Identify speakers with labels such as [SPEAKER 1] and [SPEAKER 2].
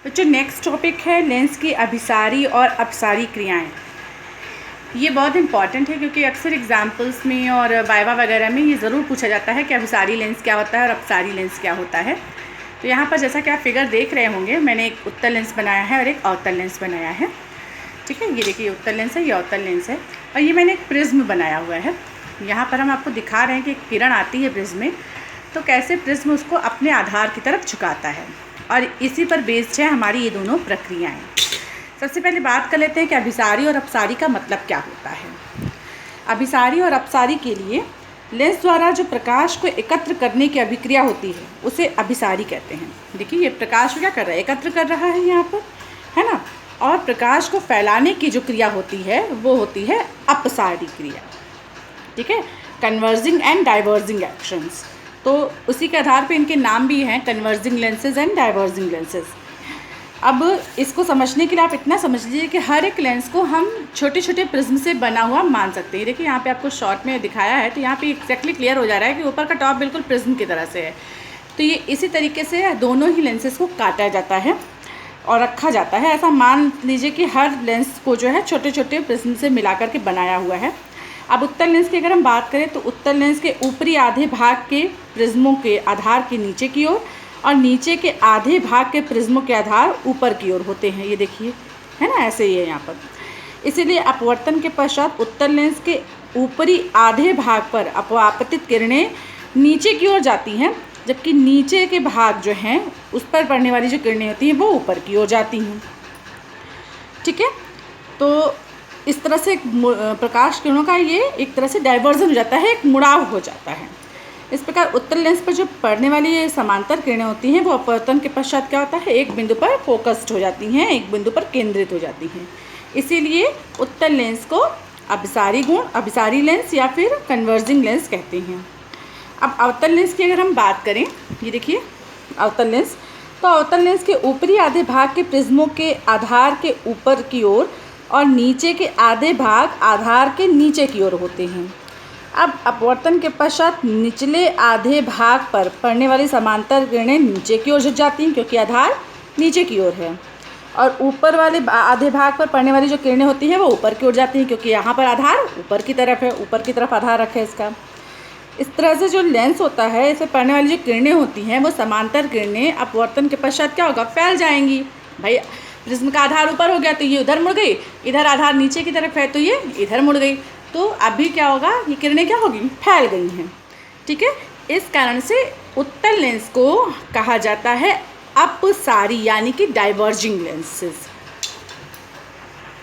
[SPEAKER 1] जो next topic है lens की अभिसारी और अपसारी क्रियाएं। ये बहुत इंपॉर्टेंट है क्योंकि अक्सर एग्जाम्पल्स में और वाइवा वगैरह में ये ज़रूर पूछा जाता है कि अभिसारी लेंस क्या होता है और अपसारी लेंस क्या होता है। तो यहाँ पर जैसा कि आप फिगर देख रहे होंगे, मैंने एक उत्तल लेंस बनाया है और एक अवतल लेंस बनाया है। ठीक है, ये देखिए उत्तल लेंस है, ये अवतल लेंस है और ये मैंने एक प्रिज्म बनाया हुआ है। यहाँ पर हम आपको दिखा रहे हैं कि किरण आती है प्रिज्म में, तो कैसे प्रिज्म उसको अपने आधार की तरफ झुकाता है और इसी पर बेस्ड है हमारी ये दोनों प्रक्रियाएं। सबसे पहले बात कर लेते हैं कि अभिसारी और अपसारी का मतलब क्या होता है। अभिसारी और अपसारी के लिए लेंस द्वारा जो प्रकाश को एकत्र करने की अभिक्रिया होती है उसे अभिसारी कहते हैं। देखिए ये प्रकाश को क्या कर रहा है, एकत्र कर रहा है यहाँ पर, है ना। और प्रकाश को फैलाने की जो क्रिया होती है वो होती है अपसारी क्रिया। ठीक है, कन्वर्जिंग एंड डाइवर्जिंग एक्शंस। तो उसी के आधार पे इनके नाम भी हैं, converging lenses and diverging lenses. अब इसको समझने के लिए आप इतना समझ लीजिए कि हर एक लेंस को हम छोटे छोटे प्रिज्म से बना हुआ मान सकते हैं। देखिए यहाँ पे आपको शॉर्ट में दिखाया है, तो यहाँ पे एक्जैक्टली क्लियर हो जा रहा है कि ऊपर का टॉप बिल्कुल प्रिज्म की तरह से है। तो ये इसी तरीके से दोनों ही लेंसेज को काटा जाता है और रखा जाता है। ऐसा मान लीजिए कि हर लेंस को जो है छोटे छोटे प्रिज्म से मिला करके बनाया हुआ है। अब उत्तल लेंस की अगर हम बात करें तो उत्तल लेंस के ऊपरी आधे भाग के प्रिज्मों के आधार के नीचे की ओर और नीचे के आधे भाग के प्रिज्मों के आधार ऊपर की ओर होते हैं। ये देखिए, है ना, ऐसे ही है यहाँ पर। इसीलिए अपवर्तन के पश्चात उत्तल लेंस के ऊपरी आधे भाग पर अपवापित किरणें नीचे की ओर जाती हैं, जबकि नीचे के भाग जो हैं उस पर पड़ने वाली जो किरणें होती हैं वो ऊपर की ओर जाती हैं। ठीक है, तो इस तरह से प्रकाश किरणों का ये एक तरह से डाइवर्जन हो जाता है, एक मुड़ाव हो जाता है। इस प्रकार उत्तल लेंस पर जो पड़ने वाली ये समांतर किरणें होती हैं वो अपवर्तन के पश्चात क्या होता है, एक बिंदु पर फोकस्ड हो जाती हैं, एक बिंदु पर केंद्रित हो जाती हैं। इसीलिए उत्तल लेंस को अभिसारी लेंस या फिर कन्वर्जिंग लेंस कहते हैं। अब अवतल लेंस की अगर हम बात करें, ये देखिए अवतल लेंस, तो अवतल लेंस के ऊपरी आधे भाग के प्रिज्मों के आधार के ऊपर की ओर और नीचे के आधे भाग आधार के नीचे की ओर होते हैं। अब अपवर्तन के पश्चात निचले आधे भाग पर पड़ने वाली समांतर किरणें नीचे की ओर झुक जाती हैं क्योंकि आधार नीचे की ओर है, और ऊपर वाले आधे भाग पर पड़ने वाली जो किरणें होती हैं वो ऊपर की ओर जाती हैं क्योंकि यहाँ पर आधार ऊपर की तरफ है, ऊपर की तरफ आधार रखे इसका। इस तरह से जो लेंस होता है, इसमें पड़ने वाली जो किरणें होती हैं वो समांतर किरणें अपवर्तन के पश्चात क्या होगा, फैल जाएंगी। भाई प्रिज्म का आधार ऊपर हो गया तो ये उधर मुड़ गई, इधर आधार नीचे की तरफ है तो ये इधर मुड़ गई, तो अभी क्या होगा, ये किरणें क्या होगी, फैल गई हैं। ठीक है, इस कारण से उत्तल लेंस को कहा जाता है अपसारी यानी कि डाइवर्जिंग लेंसेज।